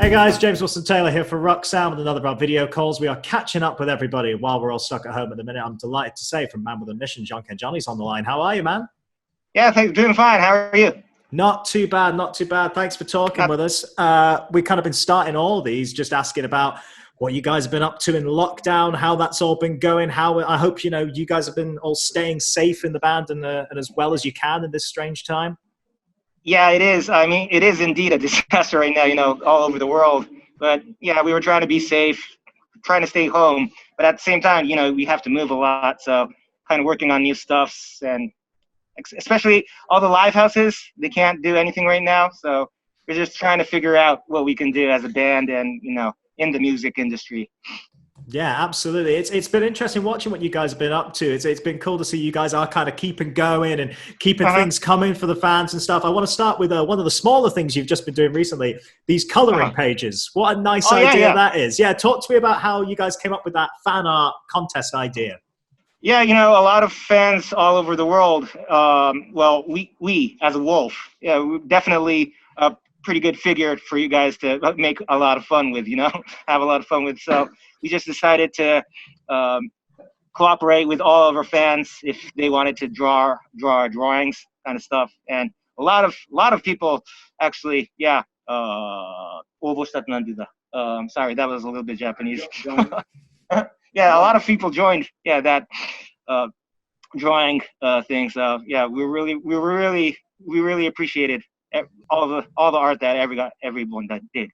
Hey guys, James Wilson Taylor here for Rock Sound with another of our video calls. We are catching up with everybody while we're all stuck at home at the minute. I'm delighted to say from Man with a Mission, John Ken Johnny's on the line. How are you, man? Yeah, thanks. Doing fine. How are you? Not too bad, not too bad. Thanks for talking with us. We kind of been starting all these just asking about what you guys have been up to in lockdown, how that's all been going. How I hope you guys have been all staying safe in the band and as well as you can in this strange time. Yeah, it is. I mean, it is indeed a disaster right now, all over the world. But yeah, we were trying to be safe, trying to stay home. But at the same time, we have to move a lot. So kind of working on new stuffs, and especially all the live houses, they can't do anything right now. So we're just trying to figure out what we can do as a band and, in the music industry. Yeah, absolutely. It's been interesting watching what you guys have been up to. It's been cool to see you guys are kind of keeping going and keeping things coming for the fans and stuff. I want to start with one of the smaller things you've just been doing recently, these coloring pages. What a nice idea that is. Yeah, talk to me about how you guys came up with that fan art contest idea. Yeah, a lot of fans all over the world. Well, we as a Wolf, we're definitely a pretty good figure for you guys to make a lot of fun with, have a lot of fun with. So we just decided to cooperate with all of our fans if they wanted to draw our drawings kind of stuff. And a lot of people actually, sorry, that was a little bit Japanese. Yeah, a lot of people joined, that drawing thing. So yeah, we really appreciated all the art that everyone that did.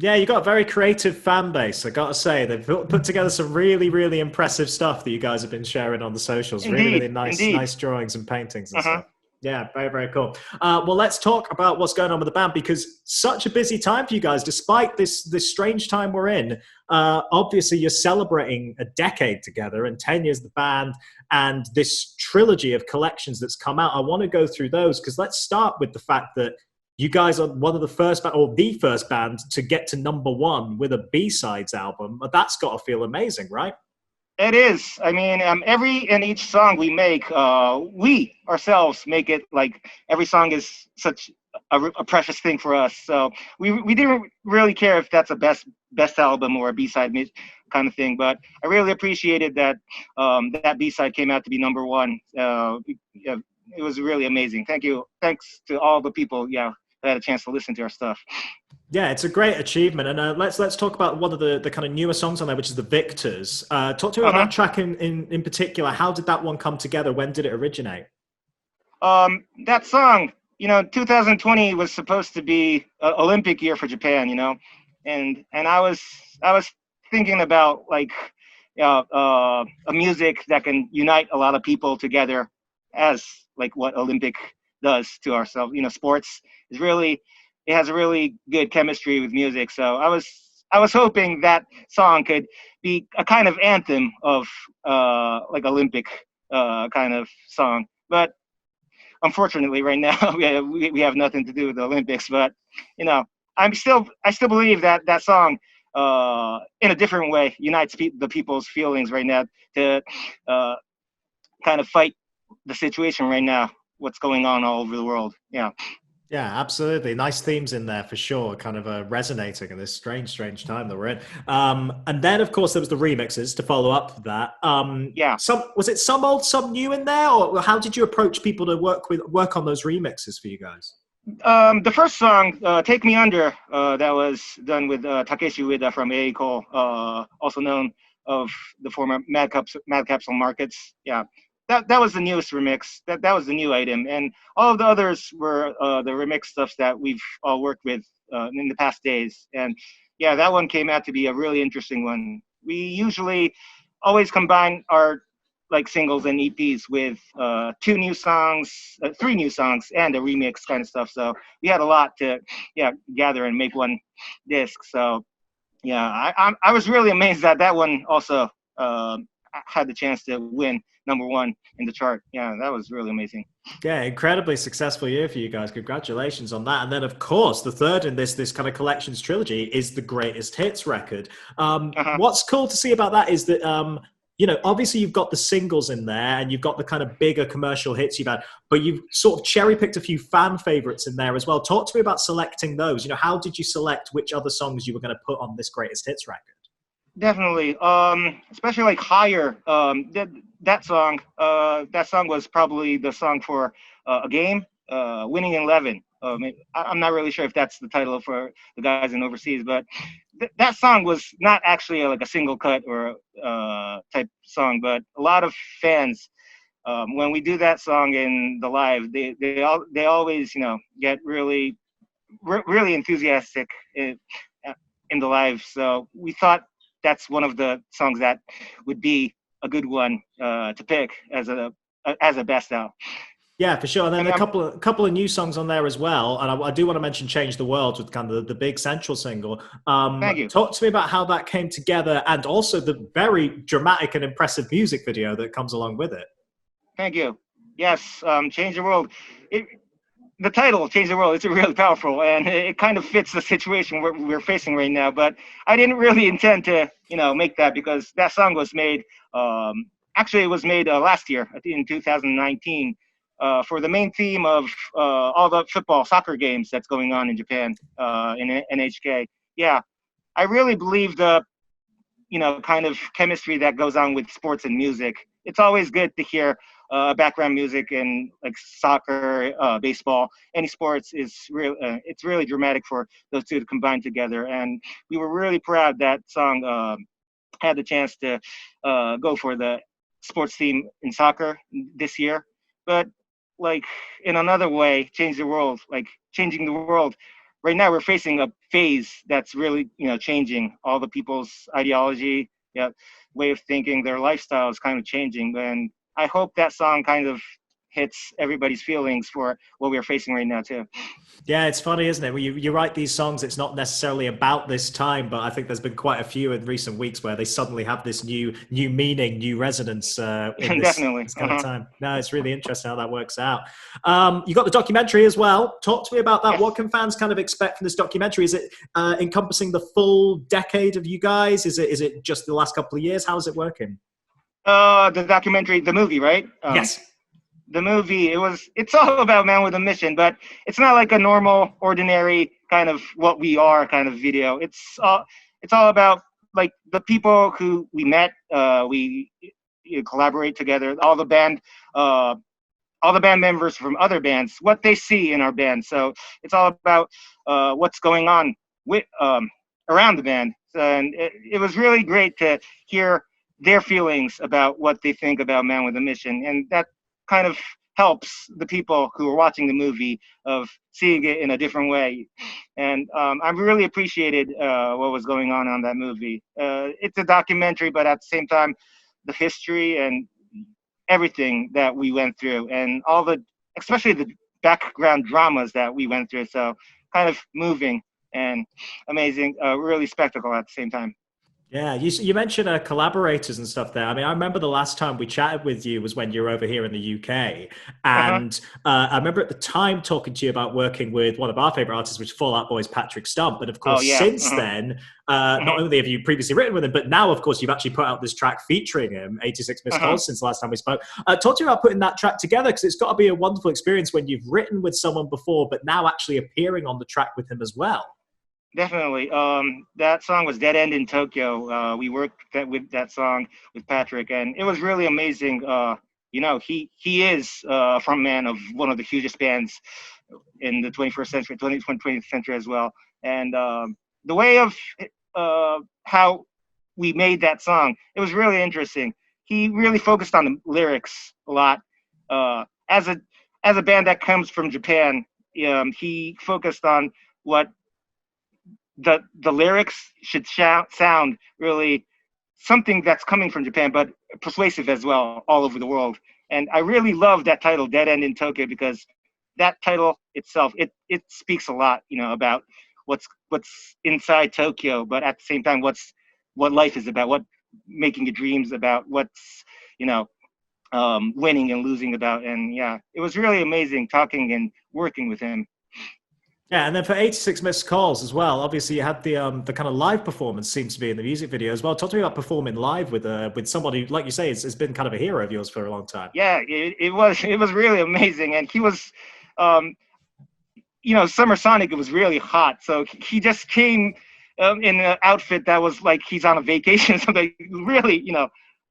Yeah, you got a very creative fan base, I gotta say. They've put together some really, really impressive stuff that you guys have been sharing on the socials. Indeed, really nice drawings and paintings and stuff. Yeah, very, very cool. Well, let's talk about what's going on with the band, because such a busy time for you guys, despite this strange time we're in. Obviously, you're celebrating a decade together and 10 years of the band and this trilogy of collections that's come out. I want to go through those, because let's start with the fact that you guys are one of the first, or the first band to get to #1 with a B-sides album. That's got to feel amazing, right? It is. I mean, every and each song we make, we ourselves make it like every song is such a precious thing for us. So we didn't really care if that's a best album or a B-side kind of thing. But I really appreciated that that B-side came out to be #1. It was really amazing. Thank you. Thanks to all the people, that had a chance to listen to our stuff. Yeah, it's a great achievement. And let's talk about one of the kind of newer songs on there, which is The Victors. Talk to me about that track in particular. How did that one come together? When did it originate? That song, 2020 was supposed to be an Olympic year for Japan, and I was thinking about like a music that can unite a lot of people together, as like what Olympic does to ourselves. Sports is really, it has a really good chemistry with music. So I was hoping that song could be a kind of anthem of like Olympic kind of song. But unfortunately, right now we have nothing to do with the Olympics. But I still believe that that song in a different way unites the people's feelings right now to kind of fight the situation right now, what's going on all over the world. Yeah, absolutely. Nice themes in there for sure, kind of resonating in this strange time that we're in. And then, of course, there was the remixes to follow up that. Was it some old, some new in there? Or how did you approach people to work on those remixes for you guys? The first song, Take Me Under, that was done with Takeshi Ueda from A. Cole, also known of the former Mad Capsule Markets. Yeah. That was the newest remix. That was the new item, and all of the others were the remix stuff that we've all worked with in the past days. And yeah, that one came out to be a really interesting one. We usually always combine our like singles and EPs with 2 new songs, 3 new songs, and a remix kind of stuff. So we had a lot to gather and make one disc. So yeah, I was really amazed that that one also had the chance to win #1 in the chart. Yeah, that was really amazing. Yeah, incredibly successful year for you guys. Congratulations on that. And then, of course, the third in this kind of collections trilogy is the Greatest Hits record. What's cool to see about that is that you know, obviously you've got the singles in there and you've got the kind of bigger commercial hits you've had, but you've sort of cherry picked a few fan favorites in there as well. Talk to me about selecting those. You know, how did you select which other songs you were going to put on this greatest hits record? Definitely. Especially like Higher. That song was probably the song for a game, Winning 11. I'm not really sure if that's the title for the guys in overseas, but that song was not actually like a single cut or type song, but a lot of fans, when we do that song in the live, they always, you know, get really enthusiastic in the live. So we thought that's one of the songs that would be a good one to pick as a best out. Yeah, for sure. And then a couple of new songs on there as well. And I do want to mention Change the World with kind of the big central single. Thank you. Talk to me about how that came together and also the very dramatic and impressive music video that comes along with it. Thank you. Yes, Change the World. The title, Change the World, it's really powerful, and it kind of fits the situation we're facing right now. But I didn't really intend to, you know, make that, because that song was made, actually it was made last year, in 2019, for the main theme of all the soccer games that's going on in Japan, in NHK. Yeah, I really believe the, you know, kind of chemistry that goes on with sports and music. It's always good to hear background music and like soccer, baseball, any sports is real. It's really dramatic for those two to combine together, and we were really proud that song had the chance to go for the sports theme in soccer this year. But like in another way, changing the world. Right now, we're facing a phase that's really, you know, changing all the people's ideology, way of thinking, their lifestyle is kind of changing, and I hope that song kind of hits everybody's feelings for what we're facing right now too. Yeah, it's funny, isn't it? When you write these songs, it's not necessarily about this time, but I think there's been quite a few in recent weeks where they suddenly have this new meaning, new resonance in this kind of time. No, it's really interesting how that works out. You got the documentary as well. Talk to me about that. Yes. What can fans kind of expect from this documentary? Is it encompassing the full decade of you guys? Is it just the last couple of years? How is it working? The documentary, the movie, right? Yes. The movie, it's all about Man with a Mission, but it's not like a normal, ordinary kind of what we are kind of video. It's all about like the people who we met, we collaborate together, all the band members from other bands, what they see in our band. So it's all about what's going on with around the band. And it was really great to hear their feelings about what they think about Man with a Mission, and that kind of helps the people who are watching the movie of seeing it in a different way. And I really appreciated what was going on that movie. It's a documentary, but at the same time, the history and everything that we went through, and especially the background dramas that we went through. So kind of moving and amazing, really spectacle at the same time. Yeah, you mentioned collaborators and stuff there. I mean, I remember the last time we chatted with you was when you were over here in the UK. And I remember at the time talking to you about working with one of our favorite artists, which is Fall Out Boy's Patrick Stump. And of course, since then, not only have you previously written with him, but now, of course, you've actually put out this track featuring him, 86 Missed Calls, since the last time we spoke. Talk to me about putting that track together, because it's got to be a wonderful experience when you've written with someone before, but now actually appearing on the track with him as well. Definitely. That song was Dead End in Tokyo. We worked with that song with Patrick, and it was really amazing. You know, he is a frontman of one of the hugest bands in the 21st century, 20th century as well. And the way of how we made that song, it was really interesting. He really focused on the lyrics a lot. As a band that comes from Japan, he focused on what the lyrics should sound really something that's coming from Japan, but persuasive as well all over the world. And I really love that title, Dead End in Tokyo, because that title itself, it speaks a lot, you know, about what's inside Tokyo, but at the same time, what life is about, what making your dreams about, what's, you know, winning and losing about. And yeah, it was really amazing talking and working with him. Yeah, and then for 86 Missed Calls as well, obviously you had the kind of live performance seems to be in the music video as well. Talk to me about performing live with somebody, like you say, has been kind of a hero of yours for a long time. Yeah, it was really amazing, and he was, um, Summersonic, it was really hot, so he just came in an outfit that was like he's on a vacation or something, really,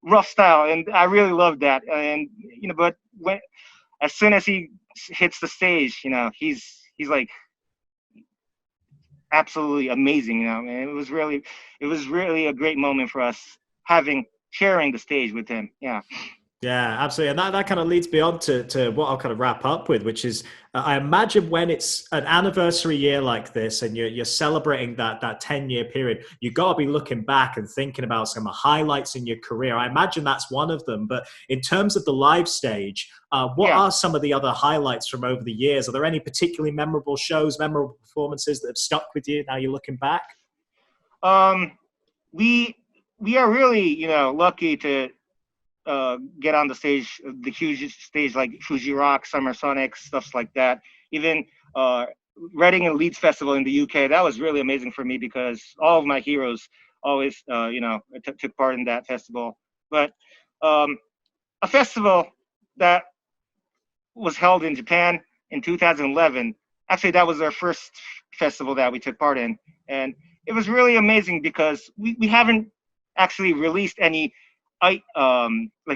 rough style, and I really loved that. And but when as soon as he hits the stage, he's like absolutely amazing, and it was really a great moment for us sharing the stage with him. Yeah. Yeah, absolutely. And that kind of leads me on to what I'll kind of wrap up with, which is I imagine when it's an anniversary year like this and you're celebrating that 10-year period, you've got to be looking back and thinking about some highlights in your career. I imagine that's one of them. But in terms of the live stage, what are some of the other highlights from over the years? Are there any particularly memorable shows, memorable performances that have stuck with you now you're looking back? We we are really, lucky to get on the stage, the huge stage like Fuji Rock, Summersonic, stuff like that. Even Reading and Leeds Festival in the UK, that was really amazing for me because all of my heroes always, took part in that festival. But a festival that was held in Japan in 2011, actually, that was our first festival that we took part in. And it was really amazing because we haven't actually released any like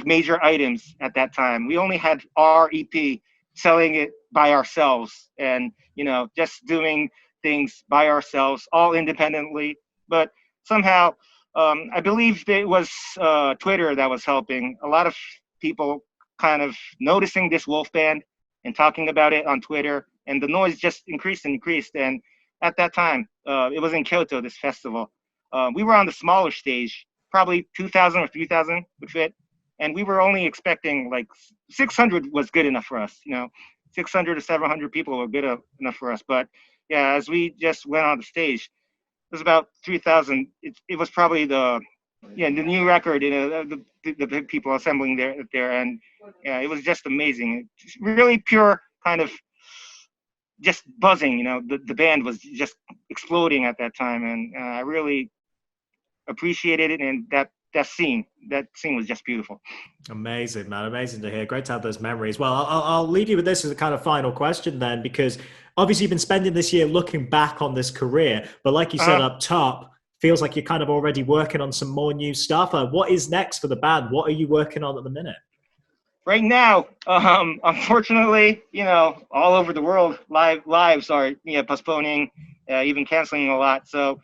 major items at that time. We only had our EP, selling it by ourselves, and just doing things by ourselves, all independently. But somehow, I believe it was Twitter that was helping. A lot of people kind of noticing this Wolf band and talking about it on Twitter, and the noise just increased and increased. And at that time, it was in Kyoto, this festival. We were on the smaller stage, probably 2,000 or 3,000 would fit. And we were only expecting like 600 was good enough for us. 600 to 700 people were good enough for us. But yeah, as we just went on the stage, it was about 3,000. It was probably the new record, the people assembling there. And yeah, it was just amazing. It's really pure kind of just buzzing, the band was just exploding at that time. And I really appreciated it, and that scene was just beautiful. Amazing, man. Amazing to hear. Great to have those memories. Well, I'll leave you with this as a kind of final question then, because obviously you've been spending this year looking back on this career, but like you said up top, feels like you're kind of already working on some more new stuff. What is next for the band? What are you working on at the minute? Right now, unfortunately, all over the world, lives are postponing, even canceling a lot. So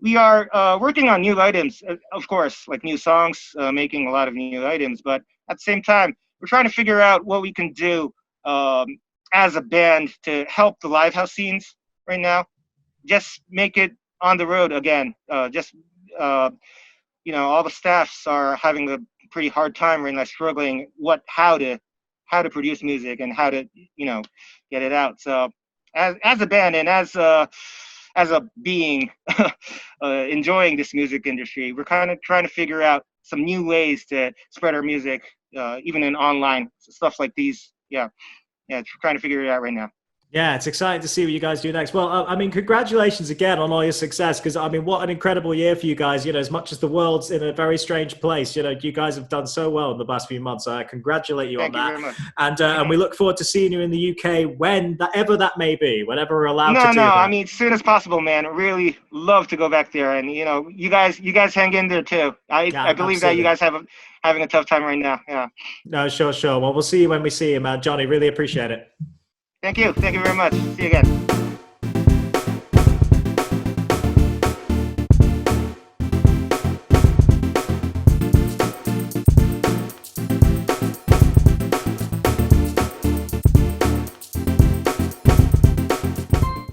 we are working on new items, of course, like new songs, making a lot of new items. But at the same time, we're trying to figure out what we can do as a band to help the live house scenes right now. Just make it on the road again. All the staffs are having a pretty hard time right now, struggling how to produce music and how to get it out. So as a band and as a being enjoying this music industry, we're kind of trying to figure out some new ways to spread our music, even in online stuff like these. Yeah, trying to figure it out right now. Yeah, it's exciting to see what you guys do next. Well, I mean, congratulations again on all your success, because, I mean, what an incredible year for you guys. As much as the world's in a very strange place, you guys have done so well in the past few months. So I congratulate you on that. Thank you very much. And we look forward to seeing you in the UK whenever that may be, whenever we're allowed to do that. No, I mean, as soon as possible, man. Really love to go back there. And, you guys hang in there, too. I believe absolutely. That you guys having a tough time right now. Yeah. No, sure. Well, we'll see you when we see you, man. Johnny, really appreciate it. Thank you very much. See you again.